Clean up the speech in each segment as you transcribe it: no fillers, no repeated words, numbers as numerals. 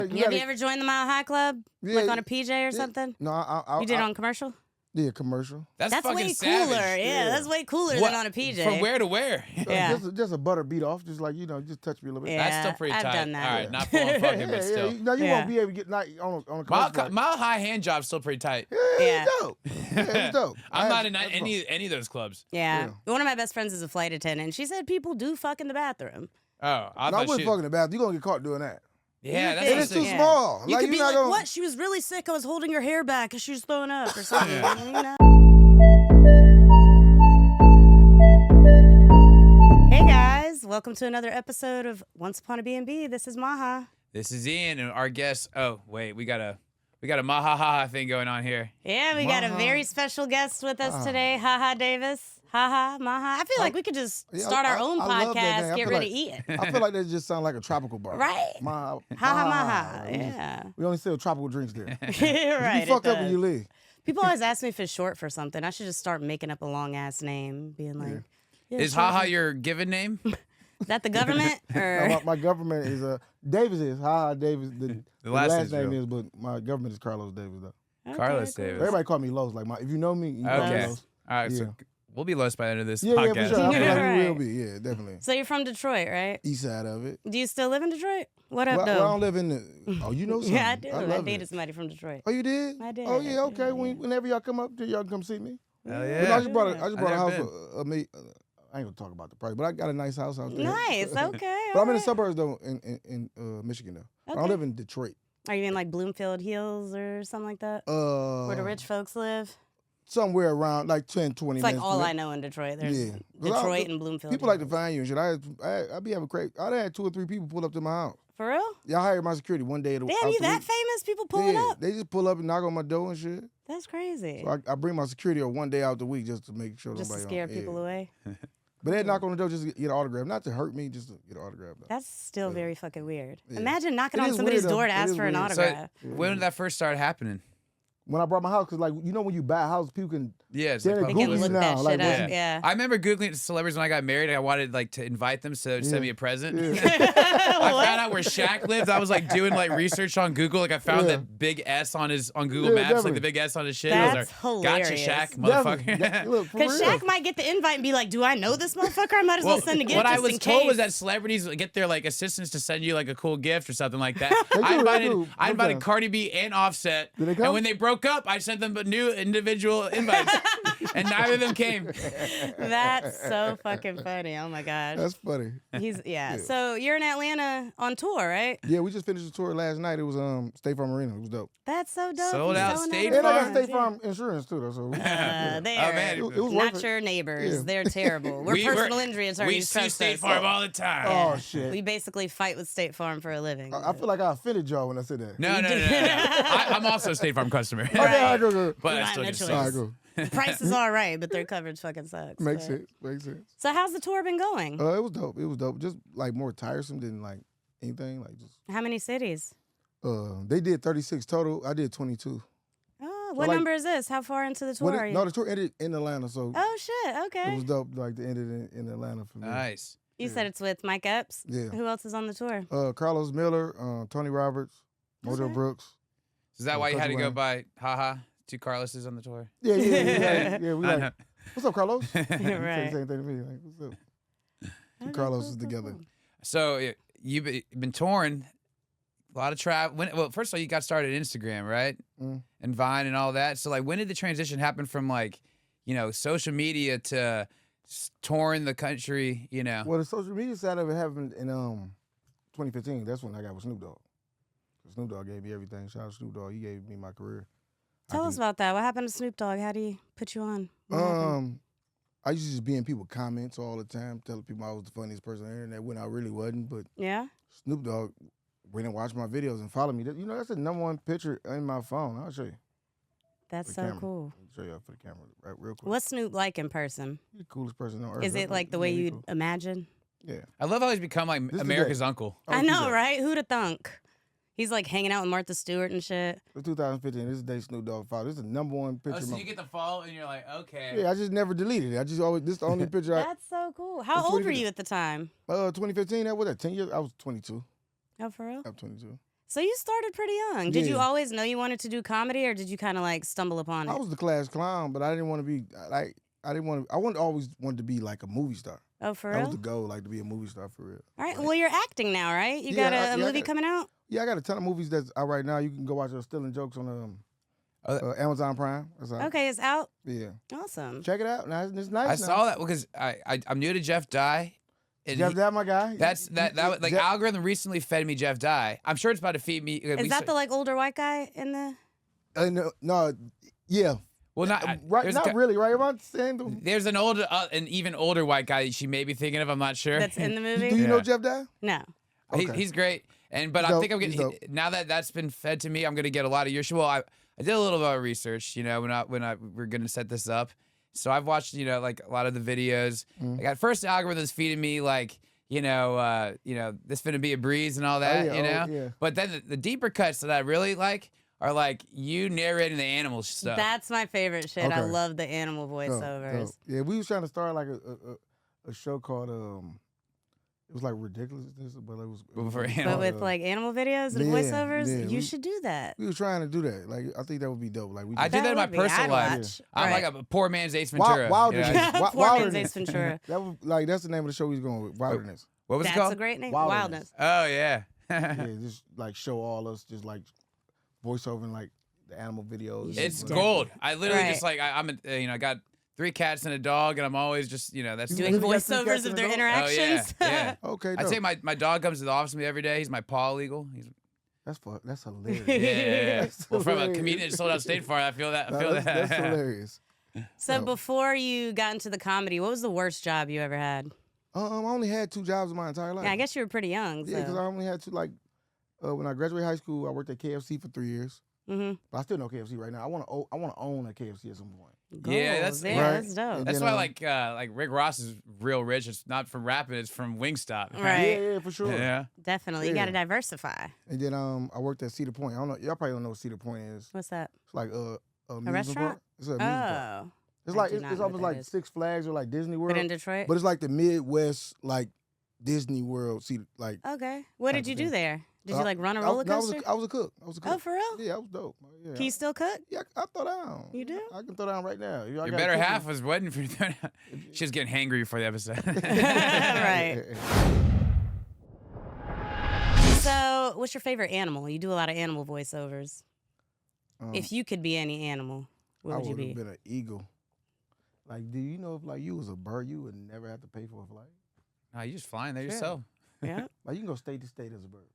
Have you ever joined the Mile High Club? Yeah, like on a PJ or something? No, you did it on commercial? Yeah, commercial. That's fucking way savage. cooler. Yeah, that's way cooler than on a PJ. From where to where? Yeah. Just a butter beat off, just like, just touch me a little bit. Yeah, That's still pretty I've tight. done that. All right, not full on fucking, but still. No, you won't be able to get on a commercial. Mile High hand job's still pretty tight. Yeah, it's dope. Yeah, it's dope. I'm not in any of those clubs. Yeah. One of my best friends is a flight attendant, and she said people do fuck in the bathroom. Oh, I wouldn't fuck in the bathroom. You're going to get caught doing that. Yeah, and it's too small. You like, could be like, what? She was really sick. I was holding her hair back because she was throwing up or something. Hey guys, welcome to another episode of Once Upon a Bnb. This is HaHa. This is Ian, and our guest. Oh wait, we got a HaHa thing going on here. Yeah, we got a very special guest with us today, HaHa Davis. HaHa, Maha. I feel like we could just start our own podcast, get ready to eat it. I feel like that just sounds like a tropical bar. Right? HaHa, Maha. Yeah. We only sell tropical drinks there. Right. You fuck up when you leave. People always ask me if it's short for something. I should just start making up a long ass name, being like, is HaHa your given name? Is that the government? Or? No, my government is Davis is HaHa Davis. The last name real. is, but my government is Carlos Davis though. Okay, Carlos cool. Davis. Everybody call me Los. Like if you know me, you call me Los. All right, Yeah. so we'll be Los by the end of this Yeah, podcast. for sure. I feel like Right. we will be. Yeah, definitely. So you're from Detroit, right? East side of it. Do you still live in Detroit? What up, Well, though? I don't live in the. Oh, you know something? Yeah, I do. I love dated it. somebody from Detroit. Oh, you did? I did. Oh, yeah. Okay. Yeah. Whenever y'all come up, y'all can come see me. Hell You yeah. know, I just brought a I've house never for me. I ain't gonna talk about the price, but I got a nice house out there. Nice. Okay. But I'm in the alright. suburbs though, in Michigan though. I don't Okay. live in Detroit. Are you in like Bloomfield Hills or something like that? Where the rich folks live? Somewhere around like 10, 20 It's like minutes. all from I know in Detroit. There's Yeah. 'Cause Detroit and Bloomfield. People like to find you and shit. I be having crazy. I had 2 or 3 people pull up to my house. For real? Yeah, I hired my security one day. Damn, you that famous? People pulling yeah, up? They just pull up and knock on my door and shit. That's crazy. So I bring my security one day out the week just to make sure Just to nobody scare people away. But they knock on the door just to get an autograph, not to hurt me, just to get an autograph. Though. That's still very fucking weird. Yeah. Imagine knocking It on is somebody's weird, door to though. It ask is for an weird. autograph. So when did that first start happening? When I brought my house, because like when you buy a house, people can Yeah, it's They like can They public. can Google look you that now, like, shit up. yeah. Yeah. I remember Googling celebrities when I got married. I wanted like to invite them to send me a present. Yeah. I What? found out where Shaq lived. I was like doing like research on Google. Like I found Yeah. that big S on Google Yeah, Maps, like definitely. the big S on his shit. I was That's like, gotcha, hilarious. Shaq, Definitely. motherfucker. Look, for Because real. Shaq might get the invite and be like, do I know this motherfucker? I might as well, send a gift what just I was in told case. was that celebrities get their like assistants to send you like a cool gift or something like that. They I do, invited they do. I invited Sometimes. Cardi B and Offset, Did they come? and when they broke up, I sent them new individual invites, and neither of them came. That's so fucking funny. Oh my gosh. That's funny. Yeah. So you're in Atlanta on tour, right? Yeah, we just finished the tour last night. It was State Farm Arena. It was dope. That's so dope. Sold You're out selling State out And I got Farm? State Farm insurance too, though. So They're Oh, man. It was not worth it. your neighbors. Yeah. They're terrible. We're personal injury attorneys. We sue trust State us. Farm all the time. Oh shit. We basically fight with State Farm for a living. I feel like I offended y'all when I said that. No. I'm also a State Farm customer. Okay, all right, go. But I Right, still that get choice. sued. All right, go. The price is all right, but their coverage fucking sucks. Makes but- sense. Makes sense. So how's the tour been going? It was dope. It was dope. Just like more tiresome than like anything. Like just. How many cities? They did 36 total. I did 22. Oh, what like- number is this? How far into the tour are you? No, the tour ended in Atlanta, so Oh shit! it Okay. was dope. Like to end it in Atlanta for me. Nice. You said it's with Mike Epps. Yeah. Who else is on the tour? Carlos Miller, Tony Roberts, Mojo Okay. Brooks. Is that why you had to Country go Wayne. by HaHa? 2 Carloses on the tour. Yeah. We I like. know. What's up, Carlos? He said the Right. same thing to me. Like, what's up? Two Okay, Carloses cool, cool, together. cool. So you've been touring, a lot of travel. Well, first of all, you got started Instagram, right? Mm. And Vine and all that. So like, when did the transition happen from like, social media to touring the country? Well, the social media side of it happened in 2015. That's when I got with Snoop Dogg. Snoop Dogg gave me everything. Shout out to Snoop Dogg. He gave me my career. Tell us about that. What happened to Snoop Dogg? How do you put you on? What happened? I used to just be in people's comments all the time, telling people I was the funniest person on the internet when I really wasn't. But Yeah. Snoop Dogg went and watched my videos and followed me. That's the #1 picture in my phone. I'll show you. That's For so the camera. cool. I'll show you for the camera right real quick. What's Snoop like in person? He's the coolest person on earth. Is it like the way you'd imagine? Yeah. I love how he's become like This is America's the- uncle. Oh, I he's know, a- right? Who'd have thunk? He's like hanging out with Martha Stewart and shit. It's 2015. This is the day Snoop Dogg followed. This is the #1 picture. Oh, of so my- you get the follow and you're like, okay. Yeah, I just never deleted it. I just always, this is the only picture I, That's so cool. How That's old were 2015. you at the time? 2015, that was that 10 years? I was 22. Oh, for real? I'm 22. So you started pretty young. Did you Yeah. always know you wanted to do comedy, or did you kind of like stumble upon it? I was the class clown, but I didn't want to be like I always wanted to be like a movie star. Oh, for That real? was the goal, like to be a movie star for real. All right. Well, you're acting now, right? You Yeah, got a movie got- coming out? Yeah, I got a ton of movies that's out right now. You can go watch Stealing Jokes on Amazon Prime. That's out. Okay, it's out. Yeah. Awesome. Check it out. Now it's nice. I saw that because I'm new to Jeff Dye. and Jeff Dye, my guy. That like Jeff- algorithm recently fed me Jeff Dye. I'm sure it's about to feed me. Is that the like older white guy in the? no, yeah. well not Right, there's not really. Right, am I saying the, There's an even older white guy that she may be thinking of. I'm not sure. That's in the movie. Do you know Yeah. Jeff Dye? No. Okay. He's great, but I He's think I'm dope. He's getting dope. now that that's been fed to me. I'm gonna get a lot of your show. Well, I did a little bit of research. When we're gonna set this up, so I've watched like a lot of the videos. Mm-hmm. Like at first, the algorithm's feeding me like this finna be a breeze and all that. yeah, yeah. But then the deeper cuts that I really like are like you narrating the animal stuff. That's my favorite shit. I Okay. love the animal Dope, voiceovers. dope. Yeah, we was trying to start like a show called it was like Ridiculousness, but it was For But animal. with like animal videos and Yeah, voiceovers, yeah, you we- should do that. we was trying to do that. Like I think that would be dope. Like we I just- did that in my would be. personal I'd life. watch. I'm Right. like a poor man's Ace Ventura. Wilderness. you know? Poor man's Wilderness. Ace Ventura. That was like that's the name of the show we was going with. Wilderness. What was it That's called? a great name. Wilderness. Wildness. Oh yeah. Yeah, just like show all us just like voiceover and like the animal videos. It's Like, gold. I literally Right. just like I got 3 cats and a dog, and I'm always just that's. You Doing really got three voiceovers cats of in their the dog? interactions. Oh, yeah. Okay, I dope. say my dog comes to the office with me every day. He's my paw eagle. He's That's hilarious. yeah. That's Well, from a hilarious. comedian that sold out State Farm, I feel that. I No, feel that's, that. that's hilarious. So No. before you got into the comedy, what was the worst job you ever had? I only had 2 jobs in my entire life. Yeah, I guess you were pretty young. Yeah, because I So. only had 2. Like when I graduated high school, I worked at KFC for 3 years. Mm-hmm. But I still know KFC right now. I want to own a KFC at some point. Yeah, that's- yeah, Right. that's dope. And That's then, why like Rick Ross is real rich. It's not from rapping. It's from Wingstop. Right. Yeah, for sure. Yeah. Definitely, you Yeah. got to diversify. And then I worked at Cedar Point. I don't know. Y'all probably don't know what Cedar Point is. What's that? It's like a amusement restaurant? park. It's an amusement park. Oh, It's I like do it's not know almost what that like is. Six Flags or like Disney World. but in Detroit. But it's like the Midwest, like Disney World. See, like Okay. What type did you of do thing. there? Did you like run a I- roller no, coaster? I was a cook. I was a cook. Oh, for real? Yeah, I was dope. Yeah, Can you still cook? yeah, I throw down. You do? I can throw down right now. Your better half was waiting for you. She was getting hangry before the episode. Right. So, what's your favorite animal? You do a lot of animal voiceovers. If you could be any animal, what I would you would have be? been an eagle. Like, do you know if like you was a bird, you would never have to pay for a flight? No, you just flying there Yeah. yourself. Yeah. Like you can go state to state as a bird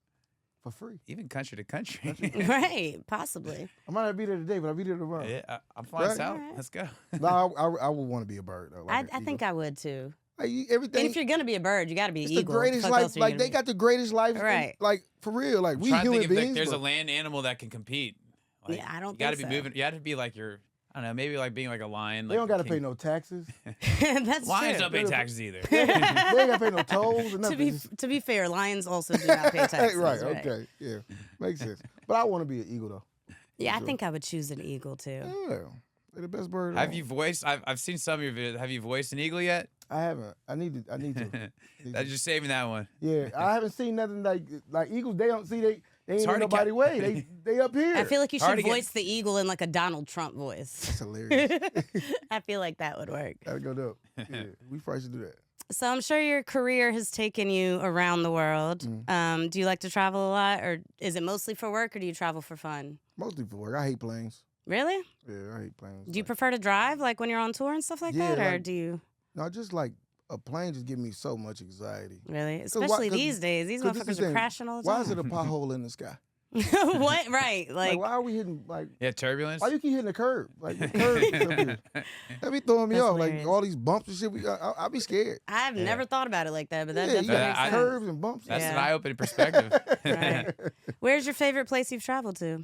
for free. Even country to country. Right. Possibly. I might not be there today, but I'll be there tomorrow. Yeah, I'm flying Right. south. Alright. Let's go. No, I would want to be a bird though. I Like an think eagle. I would too. Like, And everything. if you're gonna be a bird, you got to be It's an eagle. the greatest Fuck life. else are you Like gonna they be? got the greatest life. Right. Like for real. Like we Trying to human think if beings. there's a but- land animal that can compete. Like, Yeah, I don't You got to be think so. moving. You have to be like I don't know, maybe like being like a lion. They like don't the got to king. pay no taxes. That's Lions true. don't pay taxes either. they ain't got to pay no tolls or To nothing. be Just- to be fair, lions also do not pay taxes. right. Okay. Yeah. Makes sense. But I want to be an eagle though. Yeah, I think I would choose an eagle too. Yeah. They're the best bird. Have you voiced? I've seen some of your videos. Have you voiced an eagle yet? I haven't. I need to. That's just saving that one. Yeah. I haven't seen nothing like eagles. They don't see they ain't hard in to nobody way. They up here. I feel like you Hard should to get- voice the eagle in like a Donald Trump voice. That's hilarious. I feel like that would work. Gotta go dope. Yeah. We probably should do that. So I'm sure your career has taken you around the world. Mm. Do you like to travel a lot, or is it mostly for work, or do you travel for fun? Mostly for work. I hate planes. Really? Yeah, I hate planes. Do you Like, prefer to drive, like when you're on tour and stuff like Yeah, that, or like- do you no, just like a plane just give me so much anxiety. really? why- Especially 'cause- these days, these 'cause this motherfuckers is the are thing. crashing all the Why time. is it a pothole in the sky? What? Right? Like, Like, why are we hitting like? Yeah, turbulence. Why you keep hitting the curb? Like the curb. That be throwing me That's off. hilarious. Like all these bumps and shit. I be scared. I've never thought about it like that, but that Yeah, you definitely got makes I- sense. curves and bumps. That's an Yeah. eye-opening perspective. Right. Where's your favorite place you've traveled to?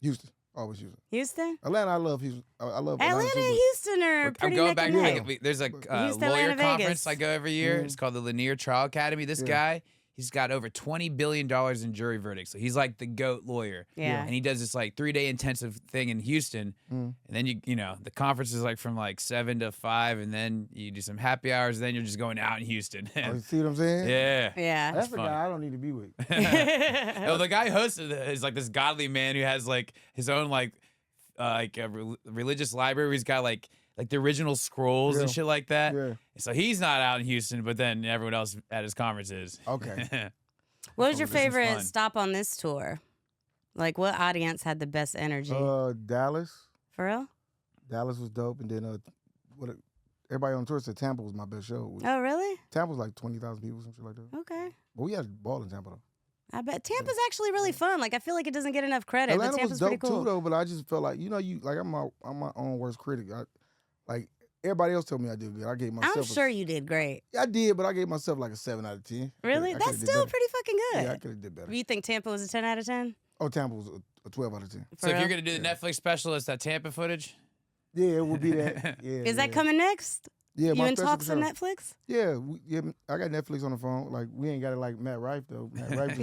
Houston. Always Houston. Houston? Atlanta. I love Houston. I love Atlanta too, and Houston are I'm pretty going neck back. and neck. There's a Houston, lawyer Atlanta, conference Vegas. I go every year. Mm. It's called the Lanier Trial Academy. This Yeah. guy, he's got over $20 billion in jury verdicts. So he's like the GOAT lawyer. Yeah. And he does this like 3-day intensive thing in Houston. And then you know, the conference is like from like 7 to 5, and then you do some happy hours, and then you're just going out in Houston. Oh, you see what I'm saying? Yeah. Yeah. That's the guy I don't need to be with. No, the guy who hosted it is like this godly man who has like his own like a religious library where he's got like the original scrolls and shit like that. Yeah. So he's not out in Houston, but then everyone else at his conference is. Okay. What was your this is favorite fun. stop on this tour? Like, what audience had the best energy? Dallas. For real? Dallas was dope, and then everybody on tour said Tampa was my best show. Oh, really? Tampa was like 20,000 people, some shit like that. Okay. But we had a ball in Tampa though. I bet Tampa's actually really fun. Like, I feel like it doesn't get enough credit, Atlanta but Tampa's was dope pretty cool. too though, but I just felt like I'm my own worst critic. Like everybody else told me I did good. I gave myself. I'm sure you did great. I did, but I gave myself like a 7 out of 10. Really? That's still pretty fucking good. Yeah, I could have did better. You think Tampa was a 10 out of 10? Oh, Tampa was a 12 out of 10. So if you're gonna do the Netflix special, it's that Tampa footage. Yeah, it would be that. Yeah. Is that coming next? Yeah, You my in special talks on show. Netflix? Yeah, I got Netflix on the phone. Like we ain't got it like Matt Rife though. Matt Rife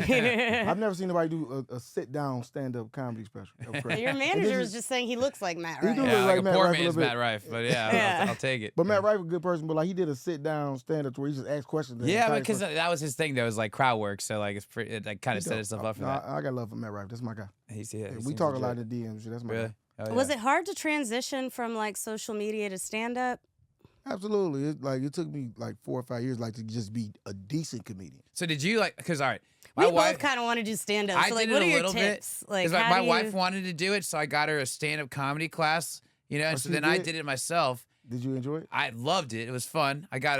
I've never seen nobody do a sit down stand up comedy special. Your manager was just saying he looks like Matt He Rife. do Yeah, look like like a Matt poor Rife a man's little bit. Matt Rife, but yeah, I'll take it. But Matt Rife a good person, but like he did a sit down stand up where he just asked questions. the Yeah, entire because time. that was his thing. That was like crowd work, so like it like kind of He set dope. itself up for No, that. I got love for Matt Rife. That's my guy. We seems talk a lot legit. in the DMs. That's my Really? guy. Oh, Was yeah. it hard to transition from like social media to stand up? Absolutely. It took me like 4 or 5 years like to just be a decent comedian. So did you like? Because all right, We my wife. both kind of want to do stand up. I So like, did what it are a your little bit. tips? Like, Because how my do wife you... wanted to do it, so I got her a stand-up comedy class. You know, and so she then I did? did it myself. Did you enjoy it? I loved it. It was fun. I got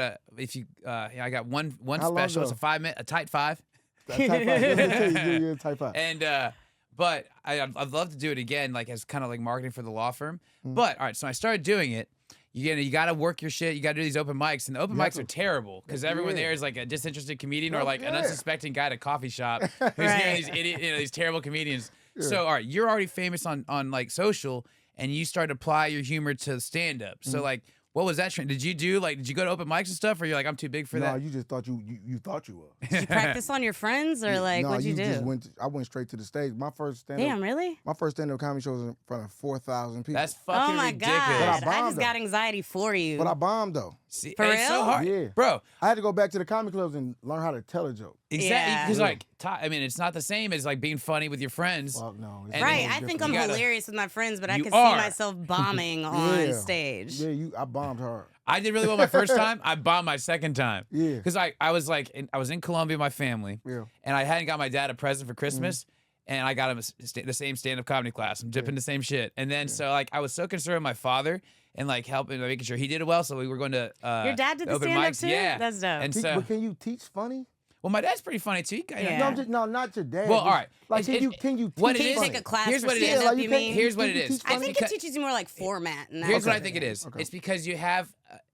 I got one How long special. It's a ago? 5-minute, a tight 5. Type 5. Let me tell you, you're type 5. And but I'd love to do it again, like as kind of like marketing for the law firm. Mm. But all right, so I started doing it. You got to work your shit. You got to do these open mics, and the open You have mics are to. terrible because everyone Yeah. there is like a disinterested comedian or Oh, like an yeah. unsuspecting guy at a coffee shop who's Right. hearing these idiot, these terrible comedians. Yeah. So all right, you're already famous on like social, and you start to apply your humor to stand up. So like, what was that trend? Did you go to open mics and stuff, or you're like, I'm too big for No, that? you just thought you thought you were. Did you practice on your friends or like no, what'd you do? just I went straight to the stage. My first stand up. Damn, really? My first stand up comedy show was in front of 4,000 people. That's fucking Oh my ridiculous. god! But I I bombed just got though. anxiety for you. But I bombed though. See, For it's so real? hard, Yeah. bro. I had to go back to the comedy clubs and learn how to tell a joke. Exactly, Yeah. because like, I mean, it's not the same as like being funny with your friends. Well, no. it's And Right, totally I think different. I'm You gotta- hilarious with my friends, but I You could are. see myself bombing on Yeah. stage. Yeah, I bombed hard. I did really well my first time. I bombed my second time. Yeah. Because I was like, I was in Colombia with my family, Yeah. and I hadn't got my dad a present for Christmas, and I got him the same stand-up comedy class. I'm dipping the same shit, and then so like I was so concerned with my father and like helping, making sure he did it well. So we were going to Your dad did the open stand-up mics. too? Yeah, That's dope. And Teach- so, but can you teach funny? well, my dad's pretty funny too. Yeah. No, not your dad. Well, just- all right. Like, It's- can you teach what it Can you is- funny? take a class Here's for what it is. stand-up, Like, you you can't- mean? Here's what you it can is. teach I funny? think it teaches you more like format. And that Here's what I kind of think it thing. is. Okay. It's because you have,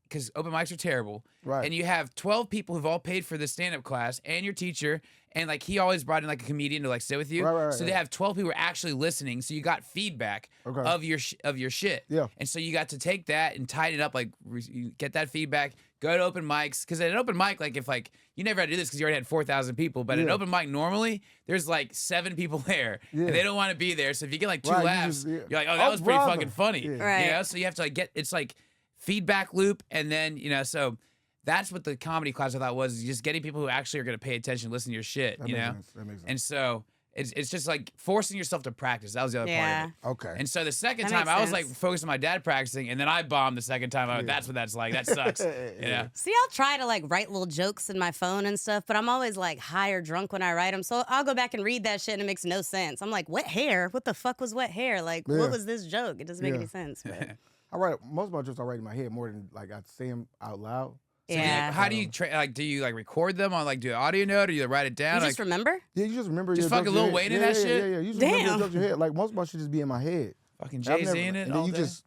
because open mics are terrible, Right. and you have 12 people who've all paid for the stand-up class, and your teacher, and like he always brought in like a comedian to like sit with you. Right, so they right. have 12 people who are actually listening. So you got feedback Okay. of your shit. Yeah. And so you got to take that and tighten it up, like you get that feedback. Go to open mics, because at an open mic, like if like you never had to do this because you already had 4,000 people, but at an Yeah. open mic normally there's like 7 people there, Yeah. and they don't want to be there. So if you get like 2 Right, you laughs, just- yeah. you're like, oh, that Oh, was pretty brother. fucking funny. Yeah. Right. You know, so you have to like it's like feedback loop, and then so that's what the comedy class I thought was, just getting people who actually are going to pay attention, listen to your shit. That you makes know, sense. That makes sense. and so it's just like forcing yourself to practice. That was the other part Yeah. of it. Okay. And so the second That time, makes I was like sense. focused on my dad practicing, and then I bombed the second time. Yeah. That's what that's like. That sucks. You know. See, I'll try to like write little jokes in my phone and stuff, but I'm always like high or drunk when I write them. So I'll go back and read that shit and it makes no sense. I'm like, wet hair? What the fuck was wet hair? Like, Yeah. what was this joke? It doesn't make Yeah. any sense. But I write most of my jokes I write in my head more than like I say them out loud. So yeah. how do you like? Do you like record them on like do an audio note, or you write it down? You like, just remember? Yeah, you just remember Just your fucking jokes in Lil your Wayne head. in that Yeah, shit? Yeah, you just remember your Damn. jokes in your head. Like most of my shit just be in my head. fucking I've Jay-Z never- in it and all then you day? just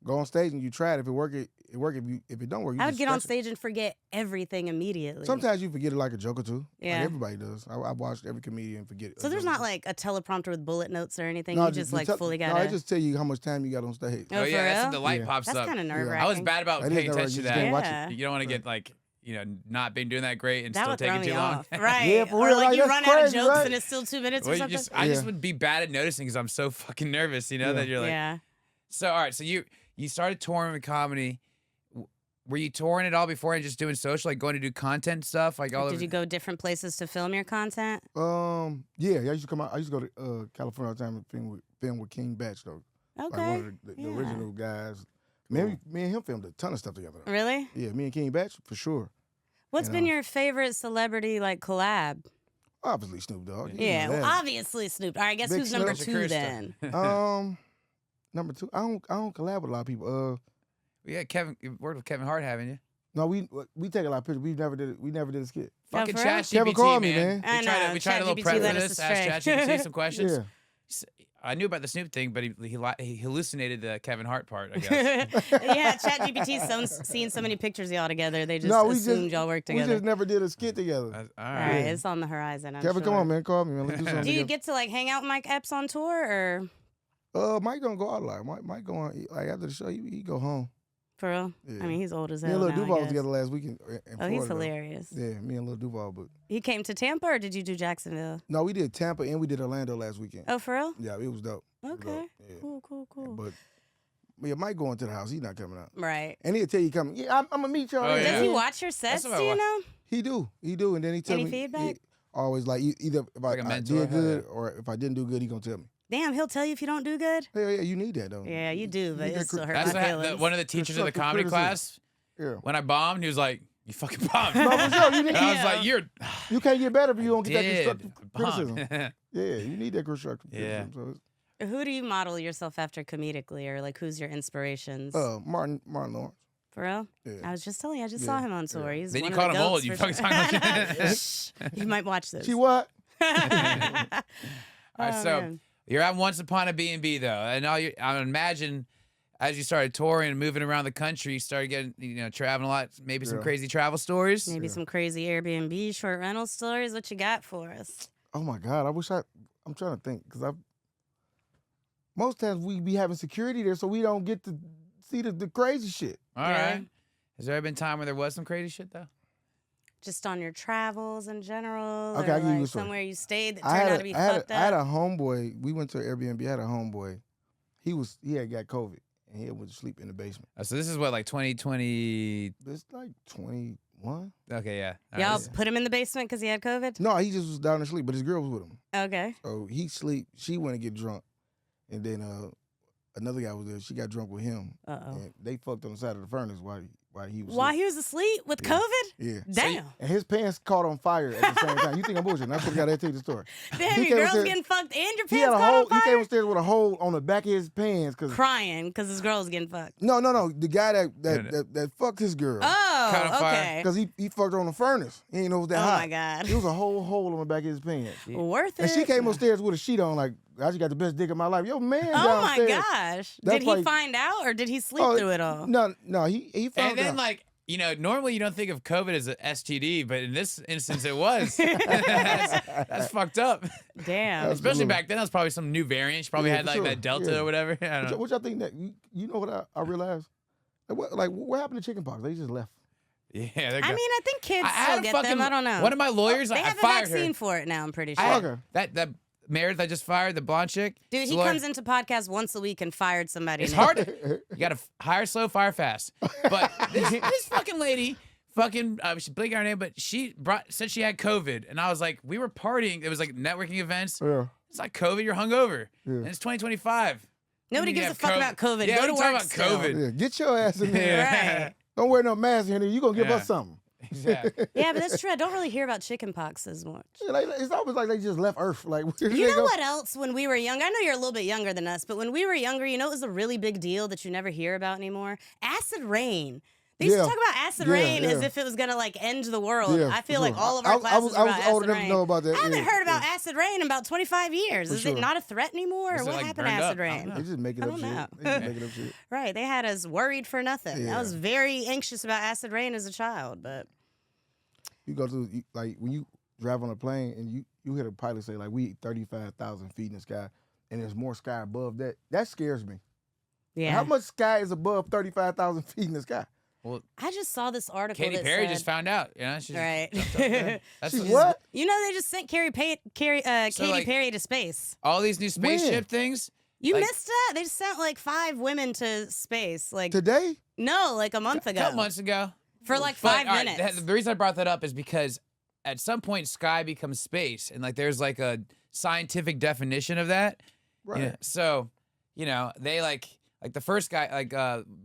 go on stage and you try it. If it work, it work. If it don't work, you I would just get on scratch it. stage and forget everything immediately. Sometimes you forget it like a joke or two. Yeah. Like everybody does. I watched every comedian forget it. So there's not like a teleprompter with bullet notes or anything. No, You just like fully got No, I it. just tell you how much time you got on stage. Oh, Oh for yeah, that's real? when the light Yeah. pops That's up. kind of nerve I wracking. was bad about That is paying nerve-wracking. attention to You just that. can't watch Yeah. it. You don't want to get like not been doing that great and That still would throw taking me too long. off. Right. Yeah, for or real, like like, you that's run out of crazy, jokes right? and it's still 2 minutes or Well, something. I just Yeah. would be bad at noticing because I'm so fucking nervous, that you're like. Yeah. So all right, so you started touring with comedy. Were you touring at all before and just doing social, like going to do content stuff, like all Did over? you go different places to film your content? Yeah, I used to come out. I used to go to California all the time and film with King Batch though. Okay. Like one of the Yeah. original guys. Man, me and him filmed a ton of stuff together. Really? Yeah, me and King Batch for sure. What's And, been your favorite celebrity like collab? Obviously Snoop Dogg. You Yeah, know well, that. obviously Snoop. All right, guess Big who's number Snoop. 2 Krista. then? Number 2. I don't collab with a lot of people. Yeah, Kevin, you worked with Kevin Hart, haven't you? No, we take a lot of pictures. We never did a skit. Oh, Fucking for real? ChatGPT, Kevin called me, man. man. I know, We tried a little ChatGPT prep for led us this. astray. Asked ChatGPT some questions. Yeah. I knew about the Snoop thing, but he hallucinated the Kevin Hart part, I guess. Yeah, ChatGPT's seen so many pictures of y'all together. They just No, we assumed just y'all worked we together. just never did a skit together. All All right. right, it's on the horizon. I'm Kevin, sure. come on, man, call me, man. Let's do something. Do you together. get to like hang out with Mike Epps on tour or Mike don't go out a lot. Mike go on like after the show. He go home. for real? Yeah. I mean, he's old as Me hell. and Lil now, I Duval was guess. together last weekend. Oh, he's hilarious. Yeah, me and Lil Duval. But He came to Tampa or did you do Jacksonville? no, we did Tampa and we did Orlando last weekend. Oh, for real? Yeah, it was dope. It was Okay. dope. Yeah. Cool. But yeah, Mike going to the house. He's not coming out. Right. And he'll tell you coming. Yeah, I'm gonna meet y'all. Oh, there. yeah. Does he watch your sets? what I Do you wa- know? He do. And then he tell Any me feedback? always like either if Like a I mentor, did good yeah. or if I didn't do good, he gonna tell me. Damn, he'll tell you if you don't do good. Hell yeah, you need that though. Yeah, you do, but need it that still hurt That's my what feelings. one of the teachers of the Constructive comedy criticism. class. Yeah. When I bombed, he was like, "You fucking bombed." No, for sure. You, And I was Yeah. like, "You're you can't get better if you don't get that did constructive criticism. bomb." Yeah, you need that constructive Yeah. criticism. So Who do you model yourself after comedically, or like who's your inspirations? it's, Martin Lawrence. For real? Yeah. I was just telling you, I just Yeah, saw him on tour. He's Then you one of called the him old. goats You for fucking sure. talking about Shh, you might watch this. She what? All right, Oh, so man. you're at Once Upon a Bnb though, and I imagine as you started touring and moving around the country, you started getting traveling a lot. Maybe some Yeah. crazy travel stories. Maybe some crazy Airbnb short rental stories. What you got for us? Oh my God, I'm trying to think because most times we be having security there, so we don't get to see the crazy shit. All right. Has there ever been time where there was some crazy shit though? Just on your travels in general, Okay, or I'll give you like a story. somewhere you stayed that I turned had out a, to be I had fucked a, I had up. a homeboy. We went to an Airbnb. I had a homeboy. He had got COVID and he went to sleep in the basement. So this is what, like 2020? It's like 21. Okay, yeah. All Y'all right. put him in the basement because he had COVID? No, he just was down to sleep, but his girl was with him. Okay. So he sleep. She went to get drunk, and then another guy was there. She got drunk with him, Uh-oh. and they fucked on the side of the furnace while he was. While asleep. he was asleep with Yeah. COVID? Yeah. Damn. And his pants caught on fire at the same time. You think I'm bullshitting? I should have got that to the story. Damn, He your came girl's upstairs- getting fucked and your He pants had a caught hole. on fire? He came upstairs with a hole on the back of his pants because Crying because his girl's getting fucked. no. The guy Yeah. that fucked his girl Caught on Oh, fire. okay. because he fucked her on the furnace. He ain't know it was that Oh, hot. my God. It was a whole hole on the back of his pants. Worth it. And she came upstairs with a sheet on, like, I just got the best dick of my life. Yo, man, Oh, my downstairs. gosh. That's Did he like- find out or did he sleep Oh, through it all? No, he found And then, out. like, normally you don't think of COVID as an STD, but in this instance it was. that's fucked up. Damn. That's- Especially Absolutely. back then, that was probably some new variant. She probably Yeah, had for like sure. that Delta Yeah. or whatever. I don't know. Which I think that you know what I realized? What happened to chickenpox? They just left. Yeah, they're I mean, I think kids I had still a get fucking, them. I don't know. One of my lawyers, they I have a fired vaccine her. for it now, I'm pretty I sure. had- Okay. that Meredith I just fired, the blonde chick. Dude, this he lawyer- comes into podcasts once a week and fired somebody. It's now. hard. You got to hire slow, fire fast. But this fucking lady, she blinking her name, but she said she had COVID, and I was like, we were partying. It was like networking events. Yeah. It's not COVID. You're hungover, Yeah. and it's 2025. Nobody You gives a have fuck about COVID. Yeah, Go what to are you talking work about still. COVID? Yeah, get your ass in there. Right. Don't wear no mask in here. You gonna give Yeah. us something. Exactly. Yeah, but that's true. I don't really hear about chickenpox as much. Yeah, like, it's almost like they just left Earth. Like where did You they know go? what else? When we were young, I know you're a little bit younger than us, but when we were younger, it was a really big deal that you never hear about anymore. Acid rain. They used Yeah. to talk about acid Yeah, rain as yeah. if it was gonna like end the world. Yeah, I feel for like sure. all of our classes I was were about old acid enough rain. to know about that. I haven't yeah, heard about yeah. acid rain in about 25 years. For Is sure. it not a threat anymore? Is Or it, what like, happened to burned acid up? I don't rain? They just making I up don't shit. know. They just making up shit. Right, they had us worried for nothing. I Yeah. was very anxious about acid rain as a child, but You go to like when you drive on a plane and you hear the pilot say like we 35,000 feet in the sky and there's more sky above that. That scares me. yeah. How much sky is above 35,000 feet in the sky? Well, I just saw this article Katy that Perry said, just found out. You know, she just right. jumped up there. That's She's what? You know, they just sent Katy like- Perry to space. All these new spaceship things. You like- missed that? They just sent like 5 women to space. Like Today? no, like a month A ago. couple months ago. For like But, 5 all right, minutes. the reason I brought that up is because at some point sky becomes space, and like there's like a scientific definition of that. Right. Yeah. So, you know, they like the first guy, like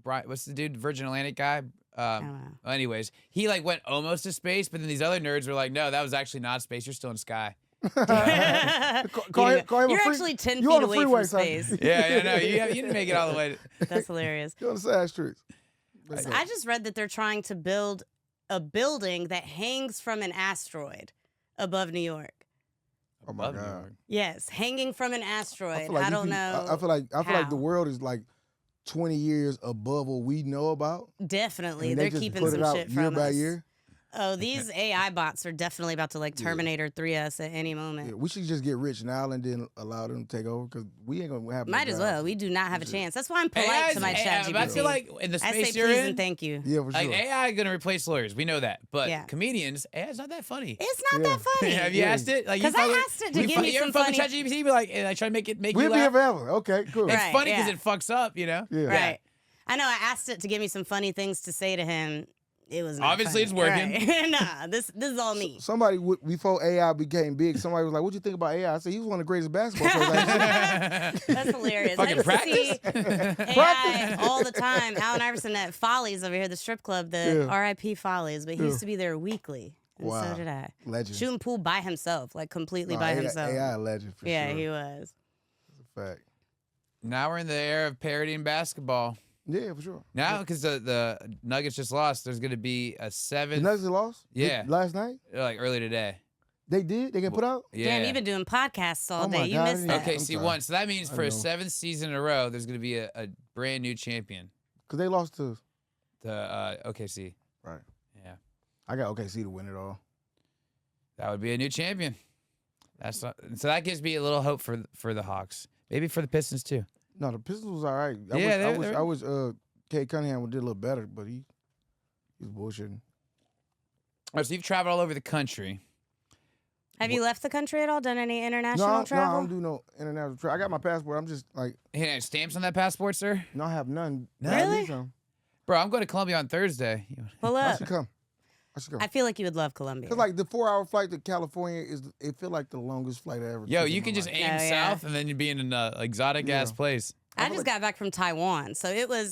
Brian, what's the dude, Virgin Atlantic guy? don't know. Anyways, he like went almost to space, but then these other nerds were like, no, that was actually not space. You're still in sky. Call him You're a free, actually 10 you feet on the away freeway, from son. space. Yeah, no, you didn't make it all the way. That's hilarious. You're on the side streets. I just read that they're trying to build a building that hangs from an asteroid above New York. Oh my Above New God. York. Yes, hanging from an asteroid. feel like I you don't can- know. I feel like the how. world is like 20 years above what we know about. Definitely, And they're they just keeping put some it out shit year from by us. year. Oh, these AI bots are definitely about to like Terminator 3 us at any moment. Yeah, we should just get rich now and then allow them to take over because we ain't gonna have. no Might as well. jobs. We do not have a Shit. chance. That's why I'm polite AI to my chat I feel GPT. like in the I say space you're please in, and thank you. Yeah, for like sure. AI is gonna replace lawyers. We know that, but Yeah. comedians, AI's not that funny. It's not Yeah. that funny. Have you Yeah. asked it? Like, 'Cause you I fucking- asked it to you give fu- me you ever some fucking funny- ChatGPT be like, and I try to make you We'll be laugh. available. Okay, cool. It's Right, funny because yeah. it fucks up, you know. Yeah. Right. I know. I asked it to give me some funny things to say to him. It was not Obviously, it's funny. working. Right. Nah, this is all me. Somebody before AI became big, somebody was like, "What you think about AI?" I said, "He was one of the greatest basketball players." I ever seen." That's hilarious. Fucking I used practice? to see AI all the time. Allen Iverson at Follies over here, the strip club, the Yeah. RIP Follies, but he Yeah. used to be there weekly. And Wow. so did I. Legend. Shooting pool by himself, like completely No, by AI, himself. AI legend for yeah, sure. he was. That's a fact. Now we're in the era of parodying basketball. Yeah, for sure. Now, because the Nuggets just lost, there's going to be a The 7th, Nuggets lost. Yeah. Last night like early today. they did. They get put out. Yeah. Damn, you've been doing podcasts all Oh my day. You God, I missed didn't- that. Okay, I'm see, sorry. one. So that means I for a know. 7th season in a row, there's going to be a brand new champion. Because they lost to. The OKC. Right. Yeah. I got OKC to win it all. That would be a new champion. That's not, so that gives me a little hope for the Hawks. Maybe for the Pistons too. No, the Pistons was all right. I Yeah, wish, they're- I wish Kate Cunningham did a little better, but he's bullshitting. All right, so you've traveled all over the country. Have you left the country at all? Done any international No, I travel? don't do no international travel. I got my passport. I'm just like, Hey, stamps on that passport, sir? no, I have none. No? I need Really? some. Bro, I'm going to Colombia on Thursday. Pull I up. should come. I feel like you would love Colombia. Cause like the 4-hour flight to California it feel like the longest flight I ever. Yo, took in you my can just life. aim Oh, yeah. south and then you'd be in an exotic ass Yeah. place. I just got back from Taiwan. So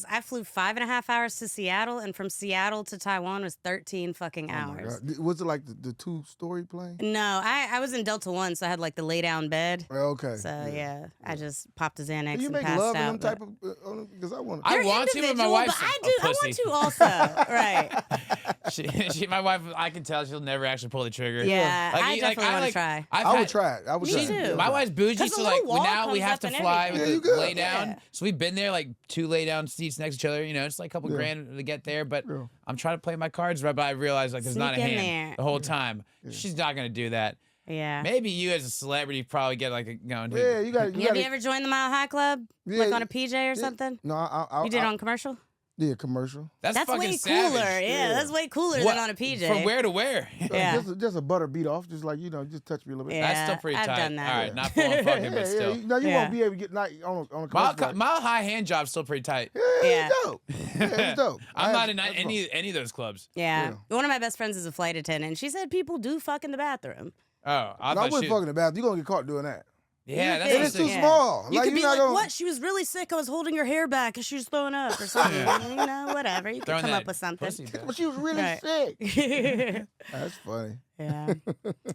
I flew 5.5 hours to Seattle, and from Seattle to Taiwan was 13 fucking Oh my hours. God. Was it like the 2-story plane? No, I was in Delta One, so I had like the lay down bed. Oh, okay. So yeah, I just popped a Xanax Can you and make passed love in out. them but- type of? Because I want. I You're want to, but my individual, wife's but I a do. I want pussy. to also. Right. My wife, I can tell she'll never actually pull the trigger. Yeah, Like, I you- definitely want to like, try. I would try it. I would Me try too. it. My wife's bougie, 'Cause the so like little wall now we comes have up to and fly everything. with Yeah, you the good. lay down. Yeah. So we've been there like 2 lay down seats next to each other. You know, it's like a couple Yeah. grand to get there. But Yeah. I'm trying to play my cards right. But I realize like there's not a Sneak in hand there. the whole time. She's not gonna do that. Yeah. Maybe you as a celebrity probably get like a Yeah, you got. Have you ever joined the Mile High Club? Like Yeah, on a PJ or something? No, I You did it on commercial? Yeah, commercial. That's That's fucking way savage. cooler. Yeah, that's way cooler What- than on a PJ. From where to where? Yeah. Just a butter beat off, just like just touch me a little bit. Yeah. That's still pretty I've tight. done that. All right, not full on fucking, but still. No, you Yeah. won't be able to get on a commercial. like- Mile high hand job's still pretty tight. Yeah, Yeah. it's dope. Yeah, it's dope. I'm not in That's fun. any of those clubs. Yeah. Yeah. One of my best friends is a flight attendant. She said people do fuck in the bathroom. Oh, I No, I thought wouldn't she. fuck in the bathroom. You're gonna get caught doing that. Yeah, that's It And what it's I'm too saying. small. You could you're be not like, gonna- what? She was really sick. I was holding her hair back and she was throwing up or something. You know, whatever. You could Throwing come that up with something. pussy back. But she was really Right. sick. That's funny. Yeah.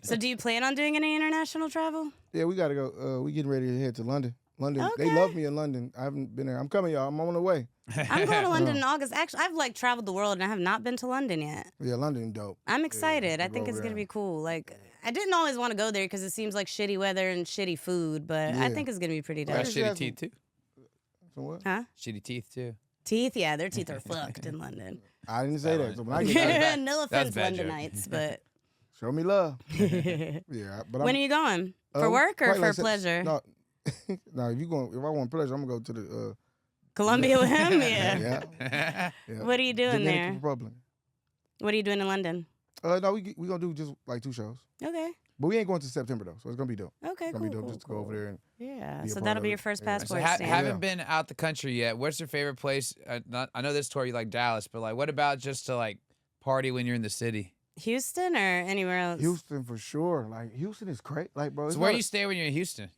So do you plan on doing any international travel? Yeah, we gotta go. We getting ready to head to London. London, they Okay. love me in London. I haven't been there. I'm coming, y'all. I'm on the way. I'm going to London in August. Actually, I've like traveled the world and I have not been to London yet. Yeah, London dope. I'm excited. I go think it's over going to there. be cool. Like, I didn't always want to go there because it seems like shitty weather and shitty food, but I Yeah. think it's going to be pretty Got dope. just shitty have teeth too. So what? Huh? Shitty teeth too. Teeth? Yeah, their teeth are fucked in London. I didn't say That that. So one. when I get there, No That was offense, a bad joke. Londonites, but show me love. Yeah, but when are you going? For work or probably for like pleasure? No, no. If I want pleasure, I'm gonna go to Colombia with him? Yeah. Yeah. What are you doing Dominican there? Republic. What are you doing in London? No, we gonna do just like 2 shows. Okay. But we ain't going to September though, so it's gonna be dope. Okay, It's gonna cool, be dope cool, just to go over there and Yeah, be a so part that'll of be it. your first Yeah. passport So stamp. haven't been out the country yet. What's your favorite place? I know this tour you like Dallas, but like, what about just to like party when you're in the city? Houston or anywhere else? Houston for sure. Like Houston is crazy. Like bro, So where you stay when you're in Houston?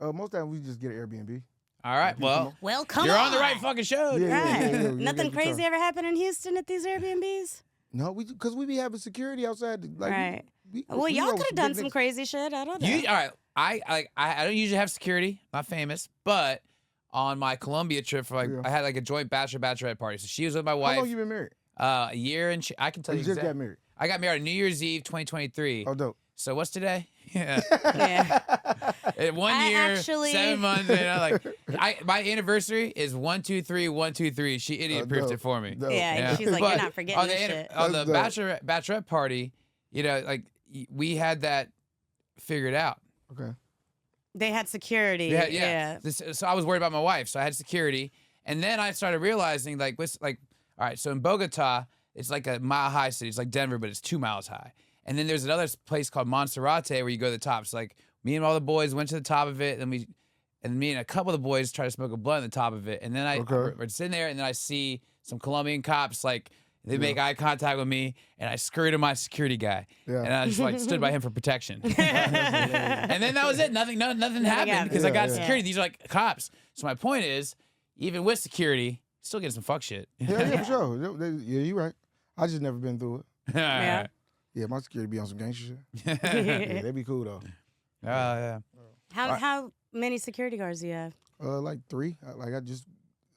most of the time we just get an Airbnb. All right, well, Well, come you're on. on the right fucking show. Yeah, Right. yeah, you Nothing gotta be crazy tough. ever happened in Houston at these Airbnbs? No, because we be having security outside. Like, Right. we Well, go y'all with could have done some picnics. crazy shit. I don't know. All right. I don't usually have security. Not famous, but on my Colombia trip, for Yeah. I had like a joint bachelorette party. So she was with my How wife. long you been married? A year and I can tell You you just exactly. got married. I got married on New Year's Eve, 2023. Oh, dope. So what's today? Yeah. Yeah. 1 I year, actually- 7 months. My anniversary is 123 123. She idiot proofed dope, it for me. dope. Yeah, she's like, But you're not forgetting on this the shit. on the That's dope. bachelorette party, we had that figured out. Okay. They had security. Yeah. So I was worried about my wife, so I had security, and then I started realizing all right, so in Bogota, it's like a mile high city. It's like Denver, but it's 2 miles high. And then there's another place called Monserrate where you go to the top. So like me and all the boys went to the top of it, and me and a couple of the boys tried to smoke a blunt on the top of it. And then we're sitting there, and then I see some Colombian cops they make eye contact with me, and I scurried to my security guy, Yeah. and I just stood by him for protection. And then that was it. Nothing happened happened. because I got Yeah. security. These are like cops. So my point is, even with security, still getting some fuck shit. Yeah, for sure. Yeah, you right. I just never been through it. Yeah. Yeah, my security be on some gangster shit. Yeah, they be cool though. Yeah. How many security guards do you have? Like 3. I just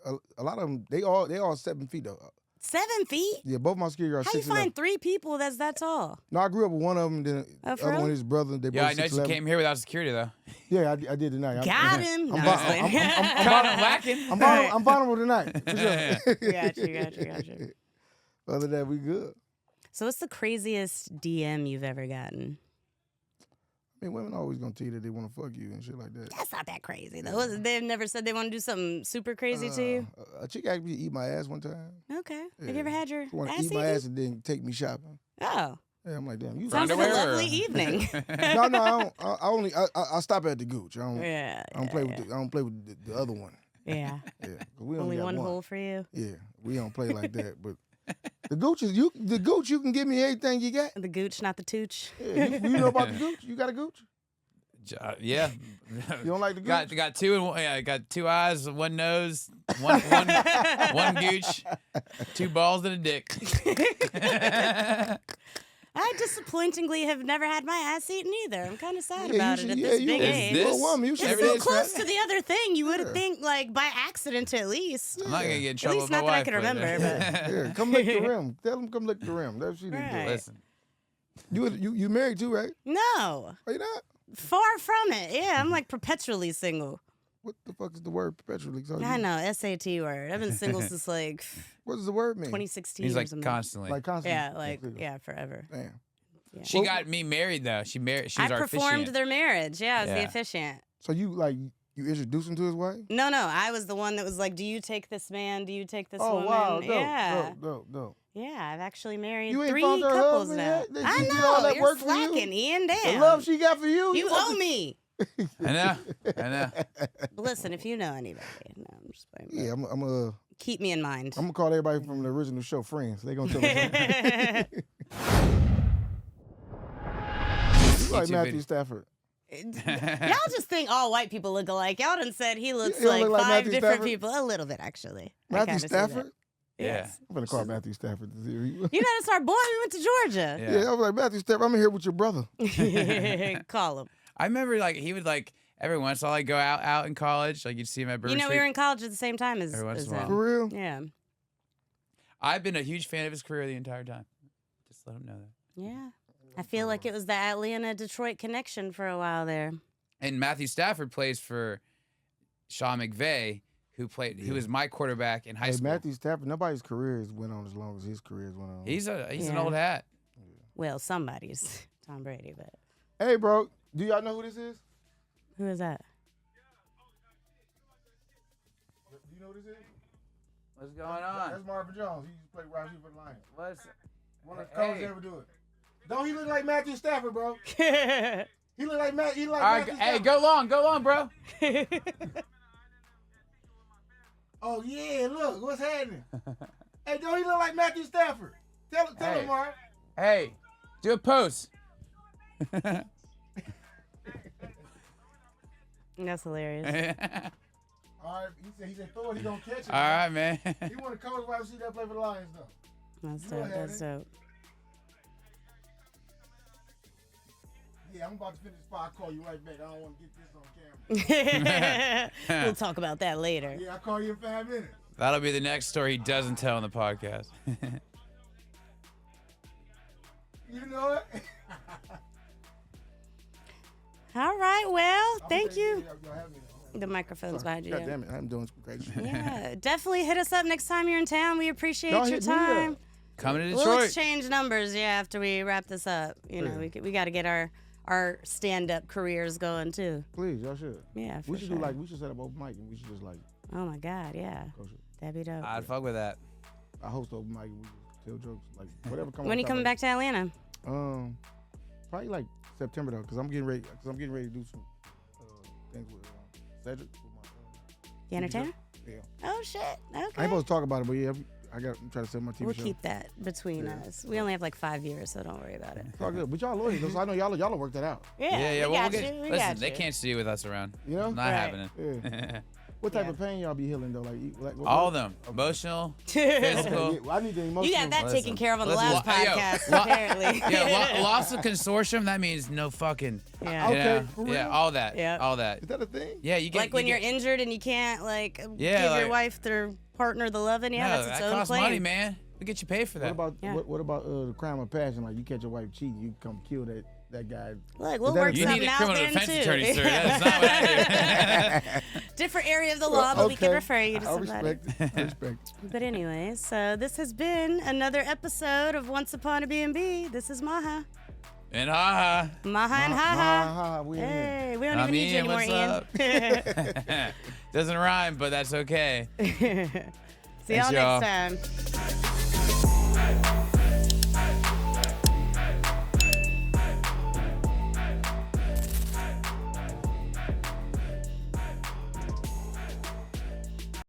a lot of them. They all 7 feet though. 7 feet? Yeah, both my security guards. How you 6'11". find 3 people that's that tall? No, I grew up with one of them. Then Oh, the for other real? one, his brother. They Yeah, I both noticed you 6'11". came here without security though. Yeah, I did tonight. Got him. No, I'm I'm just playing. I'm vulnerable tonight. For sure. Got you. Other than that, we good. So what's the craziest DM you've ever gotten? I mean, women always gonna tell you that they want to fuck you and shit like that. That's not that crazy though. They've never said they want to do something super crazy to you? A chick asked me to eat my ass one time. Okay. Have Yeah. you ever had your She wanted to ass eat my eaten? ass and then take me shopping. Oh. Yeah, I'm like, damn, you. Sounds like a underwear or- lovely evening. No, I stop at the gooch. I don't. Yeah. I don't play with. I don't play with the other one. Yeah. Yeah, 'cause we Only got one hole for you. Yeah, we don't play like that. But the gooch is you. The gooch, you can give me everything you got. The gooch, not the tooch. Yeah, you know about the gooch? You got a gooch? Yeah. You don't like the gooch? Got 2 and got 2 eyes, 1 nose, one gooch, 2 balls and a dick. I disappointingly have never had my ass eaten either. I'm kind of sad Yeah, about you it at should- this yeah, big you- age. you're a This? woman. You It's should. Every so day's close Friday. to the other thing. You would Yeah. think, like, by accident at least. I'm not gonna get in At trouble least with my not that I wife. can but- remember, but- Yeah, come lick the rim. Tell them come lick the rim. That's what she Right. do. Listen, You married too, right? No. Are you not? Far from it. Yeah, I'm like perpetually single. What the fuck is the word perpetually? So I know, SAT word. I've been single since like What does the word mean? 2016 he's or like something. constantly. Like constantly. Yeah, forever. Damn. Yeah. She got me married though. She married. She was I our performed officiant. their marriage. Yeah, I was the Yeah. officiant. So you introduced him to his wife? No, I was the one that was like, do you take this man? Do you take this Oh woman? wow, yeah. dope. Yeah, I've actually married You ain't 3 found her couples husband now. yet? Did I she do know, all that you're work for you? slacking, Ian. The Damn. love she got for you. You owe me. I know. Listen, if you know anybody, no, I'm just playing. Yeah, I'm Keep me in mind. gonna call everybody from the original show friends. They gonna tell us. You like YouTube Matthew video. Stafford? Y'all just think all white people look alike. Y'all done said he looks You don't like look like 5 Matthew different Stafford? people. A little bit, actually. I Matthew kinda see that. Stafford? Yes. I'm gonna call Matthew Stafford to see. You know, that's our boy. We went to Georgia. Yeah, I was like Matthew Stafford. I'm here with your brother. Call him. I remember he would every once in a while go out in college. Like you'd see him at Burger You know, Street. we were in college at the same time as Every once in a him. while. For real? Yeah. I've been a huge fan of his career the entire time. Just let him know that. Yeah. I feel like it was the Atlanta-Detroit connection for a while there. And Matthew Stafford plays for Sean McVay, who was my quarterback in high Hey, school. Matthew Stafford. Nobody's careers went on as long as his careers went on. He's an Yeah. old hat. Well, somebody's Tom Brady, but Hey, bro. Do y'all know who this is? who is that? Do you know know what this is? What's going on? That's Marvin Jones. He used to play wide receiver for the Lions. What's One of the coaches ever do it. Don't he look like Matthew Stafford, bro? He look like Matt. He like all right, Matthew hey, Stafford. go long, bro. Oh yeah, look what's happening. Hey, don't he look like Matthew Stafford? Tell Hey. him, Mark. Hey, do a post. That's hilarious. All right, he said throw it, he gonna catch it. All right, man. He want to coach wide receiver that play for the Lions though. That's You know dope. what That's dope. Yeah, I'm about to finish this spot. I'll call you right back. I don't want to get this on camera. We'll talk about that later. Yeah, I'll call you in 5 minutes. That'll be the next story he doesn't tell on the podcast. You know it? All right. Well, I'm thank gonna you. take it. Y'all have me. The microphone's behind you. God Yeah. damn it, I'm doing some crazy shit. Yeah, definitely hit us up next time you're in town. We appreciate Y'all your hit me up. time. Coming to We'll Detroit. exchange numbers, after we wrap this up. You know, Yeah. we got to get our stand-up careers going too. Please, y'all should. Yeah, for We should sure. we should set up open mic and we should just like Oh my God, yeah, coach it. that'd be dope. I'd fuck with that. I host open mic and we just tell jokes, like whatever comes. When you coming back to Atlanta? Probably like September though, cause I'm getting ready to do some things with Cedric. With my, The entertainer? yeah. Oh shit. I ain't Okay. supposed to talk about it, but yeah, I'm trying to sell my TV We'll show. keep that between Yeah. us. We only have like 5 years, so don't worry about it. It's all good. But y'all lawyers, so I know y'all will work that out. Yeah, yeah. we Well, got we'll you. get. We Listen, got they you. can't see you with us around. You know? Not Right. happening. Yeah. What type Yeah. of pain y'all be healing though? Like what, All of them. Emotional, physical. Okay, yeah, well, I need the emotional. You got that Listen, taken care of on the listen, last hey, yo, podcast, apparently. Yeah, loss of consortium. That means no fucking. Yeah. You Okay, know? for real? Yeah, all that. Yeah. All that. Is that a thing? Yeah, you get Like when you you're get, injured and you can't Yeah, give like- your wife their partner the loving. Yeah, no, that's its that own costs claim. money, man. We get you paid for What that. about Yeah. what about the crime of passion? Like you catch your wife cheating, you come kill that guy. Look, we'll that work a You thing? something need a out criminal then defense too. attorney, sir. That's not what I do. Different area of the law, but we can Okay. refer you to I somebody. respect it. I respect it. But anyway, so this has been another episode of Once Upon a Bnb. This is Maha. And HaHa. Maha and HaHa. Ha, we in here. Hey, we don't I'm even need you Ian, anymore, what's Ian. Doesn't rhyme, but that's okay. See Thanks, y'all y'all. next time.